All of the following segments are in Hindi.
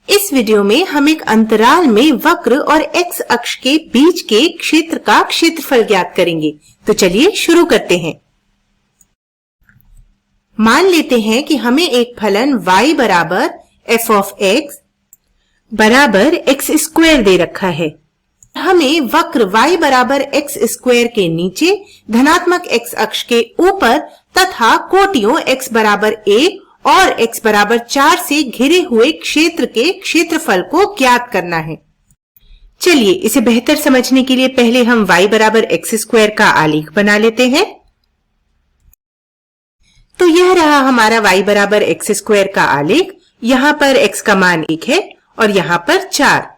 इस वीडियो में हम एक अंतराल में वक्र और x अक्ष के बीच के क्षेत्र का क्षेत्रफल ज्ञात करेंगे। तो चलिए शुरू करते हैं। मान लेते हैं कि हमें एक फलन y बराबर f ऑफ x बराबर x स्क्वायर दे रखा है। हमें वक्र y बराबर x स्क्वायर के नीचे धनात्मक x अक्ष के ऊपर तथा कोटियों x बराबर 1 और x बराबर 4 से घिरे हुए क्षेत्र के क्षेत्रफल को ज्ञात करना है। चलिए इसे बेहतर समझने के लिए पहले हम y बराबर x स्क्वायर का आलेख बना लेते हैं। तो यह रहा हमारा y बराबर x स्क्वायर का आलेख। यहाँ पर x का मान 1 है और यहाँ पर 4।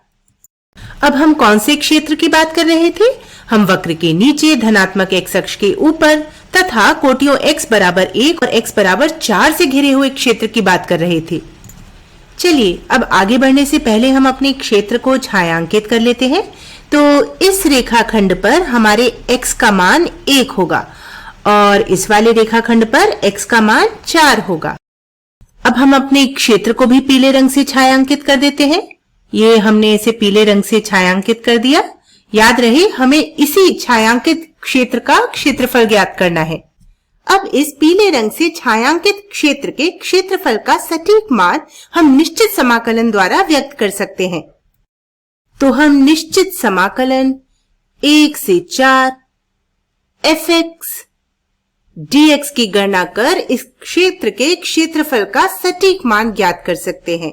अब हम कौन से क्षेत्र की बात कर रहे थे? हम वक्र के नीचे धनात्मक x अक्ष के ऊपर तथा कोटियों x बराबर 1 और x बराबर 4 से घिरे हुए क्षेत्र की बात कर रहे थे। चलिए अब आगे बढ़ने से पहले हम अपने क्षेत्र को छायांकित कर लेते हैं। तो इस रेखाखंड पर हमारे x का मान 1 होगा और इस वाले रेखाखंड पर x का मान 4 होगा। अब हम अपने क्षेत्र को भी पीले रंग से छायांकित कर देते हैं। ये हमने इसे पीले रंग से छायांकित कर दिया। याद रहे हमें इसी छायांकित क्षेत्र का क्षेत्रफल ज्ञात करना है। अब इस पीले रंग से छायांकित क्षेत्र के क्षेत्रफल का सटीक मान हम निश्चित समाकलन द्वारा व्यक्त कर सकते हैं। तो हम निश्चित समाकलन 1 से 4 fx dx की गणना कर इस क्षेत्र के क्षेत्रफल का सटीक मान ज्ञात कर सकते हैं।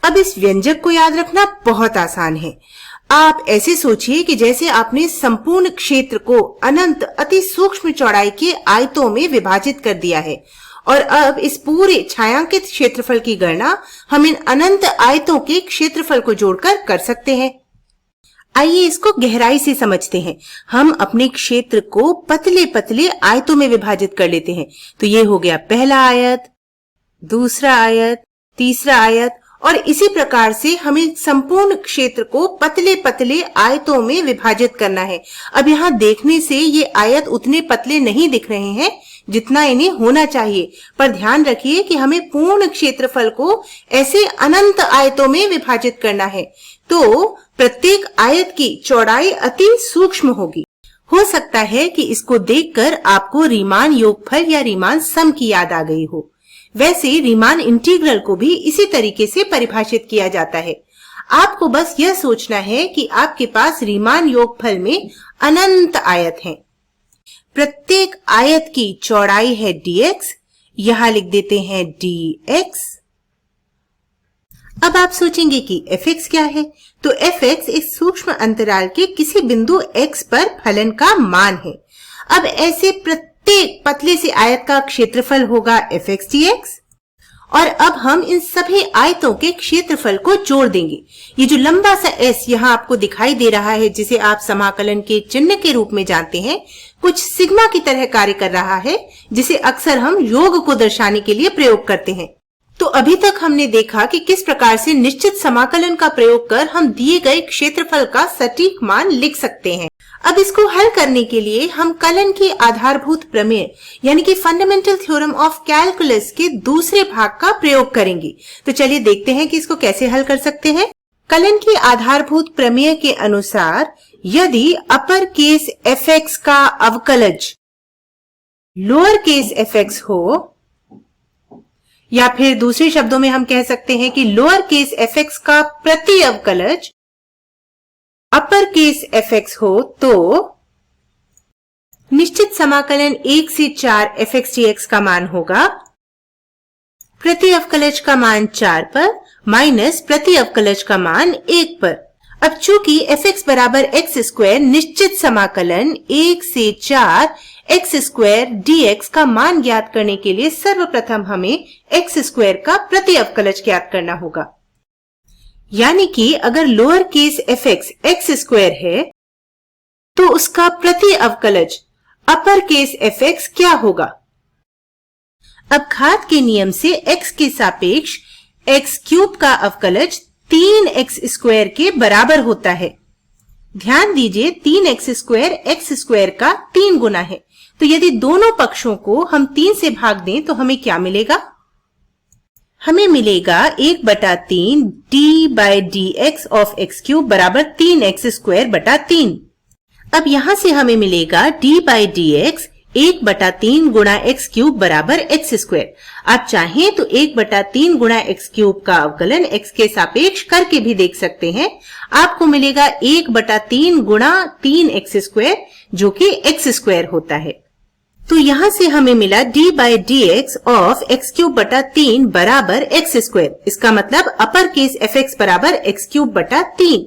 अब इस व्यंजक को याद रखना बहुत आसान है। आप ऐसे सोचिए कि जैसे आपने संपूर्ण क्षेत्र को अनंत अति सूक्ष्म चौड़ाई के आयतों में विभाजित कर दिया है और अब इस पूरे छायांकित क्षेत्रफल की गणना हम इन अनंत आयतों के क्षेत्रफल को जोड़कर कर सकते हैं। आइए इसको गहराई से समझते हैं। हम अपने क्षेत्र को पतले पतले आयतों में विभाजित कर लेते हैं। तो ये हो गया पहला आयत, दूसरा आयत, तीसरा आयत और इसी प्रकार से हमें संपूर्ण क्षेत्र को पतले पतले आयतों में विभाजित करना है। अब यहाँ देखने से ये आयत उतने पतले नहीं दिख रहे हैं जितना इन्हें होना चाहिए, पर ध्यान रखिए कि हमें पूर्ण क्षेत्रफल को ऐसे अनंत आयतों में विभाजित करना है। तो प्रत्येक आयत की चौड़ाई अति सूक्ष्म होगी। हो सकता है कि इसको देखकर आपको रीमान योगफल या रीमान सम की याद आ गई हो। वैसे रीमान इंटीग्रल को भी इसी तरीके से परिभाषित किया जाता है। आपको बस यह सोचना है कि आपके पास रीमान योगफल में अनंत आयत हैं। प्रत्येक आयत की चौड़ाई है dx, यहां लिख देते हैं dx। अब आप सोचेंगे कि fx क्या है? तो fx इस सूक्ष्म अंतराल के किसी बिंदु x पर फलन का मान है। अब ऐसे प्रत्येक पतले से आयत का क्षेत्रफल होगा fx dx और अब हम इन सभी आयतों के क्षेत्रफल को जोड़ देंगे। ये जो लंबा सा s यहाँ आपको दिखाई दे रहा है, जिसे आप समाकलन के चिन्ह के रूप में जानते हैं, कुछ सिग्मा की तरह कार्य कर रहा है, जिसे अक्सर हम योग को दर्शाने के लिए प्रयोग करते हैं। तो अभी तक हमने देखा कि किस प्रकार से निश्चित समाकलन का प्रयोग कर हम दिए गए क्षेत्रफल का सटीक मान लिख सकते हैं। अब इसको हल करने के लिए हम कलन की आधारभूत प्रमेय यानी कि फंडामेंटल थ्योरम ऑफ कैलकुलस के दूसरे भाग का प्रयोग करेंगे। तो चलिए देखते हैं कि इसको कैसे हल कर सकते हैं। कलन की आधारभूत प्रमेय के अनुसार यदि अपर केस fx का अवकलज लोअर केस fx हो, या फिर दूसरे शब्दों में हम कह सकते हैं कि लोअर केस fx का प्रति अवकलज अपर केस fx हो, तो निश्चित समाकलन 1 से 4 fx dx का मान होगा प्रति अवकलज का मान 4 पर माइनस प्रति अवकलज का मान 1 पर। अब चूंकि fx बराबर x स्क्वायर निश्चित समाकलन 1 से 4 x स्क्वायर dx का मान ज्ञात करने के लिए सर्वप्रथम हमें x स्क्वायर का प्रति अवकलज ज्ञात करना होगा। यानी कि अगर lower case fx x square है तो उसका प्रति अवकलज अपर केस fx क्या होगा? अब घात के नियम से x के सापेक्ष x क्यूब का अवकलज 3x स्क्वायर के बराबर होता है। ध्यान दीजिए 3x स्क्वायर x स्क्वायर का 3 गुना है। तो यदि दोनों पक्षों को हम 3 से भाग दें तो हमें क्या मिलेगा? हमें मिलेगा 1/3 d/dx ऑफ x क्यूब बराबर 3x² 3। अब यहाँ से हमें मिलेगा d/dx 1/3 गुणा x क्यूब बराबर x²। आप चाहें तो 1/3 गुणा x क्यूब का अवकलन x के सापेक्ष करके भी देख सकते हैं। आपको मिलेगा 1/3 गुणा 3x² जो कि x² होता है। तो यहाँ से हमें मिला d/dx ऑफ x³ बराबर x²। इसका मतलब अपर केस fx बराबर x³ 3।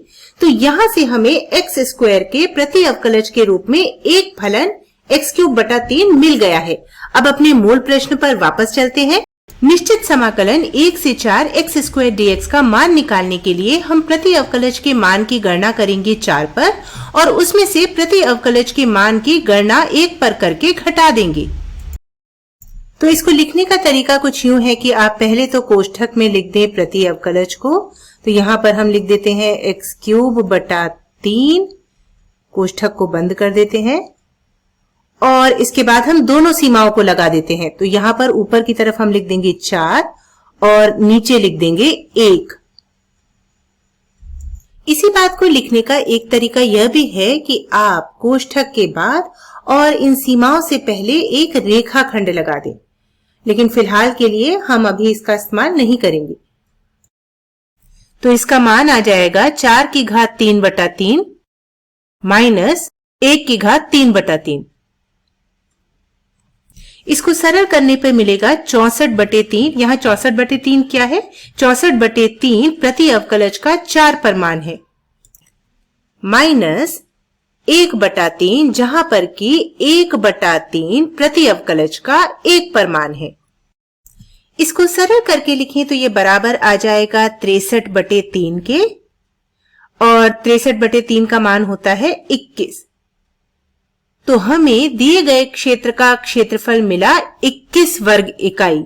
तो यहाँ से हमें x² के प्रति अवकलज के रूप में एक फलन x³ मिल गया है। अब अपने मूल प्रश्न पर वापस चलते हैं। निश्चित समाकलन 1 से 4 x² dx का मान निकालने के लिए हम प्रति अवकलज के मान की गणना करेंगे 4 पर और उसमें से प्रति अवकलज के मान की गणना 1 पर करके घटा देंगे। तो इसको लिखने का तरीका कुछ यूं है कि आप पहले तो कोष्ठक में लिख दें प्रति अवकलज को। तो यहाँ पर हम लिख देते हैं x³ 3, कोष्ठक को बंद कर देते हैं और इसके बाद हम दोनों सीमाओं को लगा देते हैं। तो यहाँ पर ऊपर की तरफ हम लिख देंगे 4 और नीचे लिख देंगे 1। इसी बात को लिखने का एक तरीका यह भी है कि आप कोष्ठक के बाद और इन सीमाओं से पहले एक रेखाखंड लगा दें, लेकिन फिलहाल के लिए हम अभी इसका इस्तेमाल नहीं करेंगे। तो इसका मान आ जाएगा 4�3/3 माइनस 1�3/3। इसको सरल करने पर मिलेगा 64/3। यहाँ 64/3 क्या है? 64/3 प्रति अवकलज का 4 पर मान है, माइनस 1/3 जहां पर कि 1/3 प्रति अवकलज का 1 पर मान है। इसको सरल करके लिखें तो ये बराबर आ जाएगा 63/3 के, और 63/3 का मान होता है 21। तो हमें दिए गए क्षेत्र का क्षेत्रफल मिला 21 वर्ग इकाई।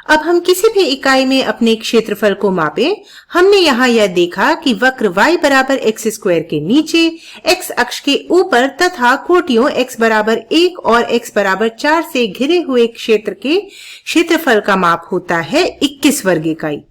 अब हम किसी भी इकाई में अपने क्षेत्रफल को मापें। हमने यहाँ यह देखा कि वक्र y बराबर x² के नीचे, x अक्ष के ऊपर तथा कोटियों x बराबर 1 और x बराबर 4 से घिरे हुए क्षेत्र के क्षेत्रफल का माप होता है 21 वर्ग इकाई।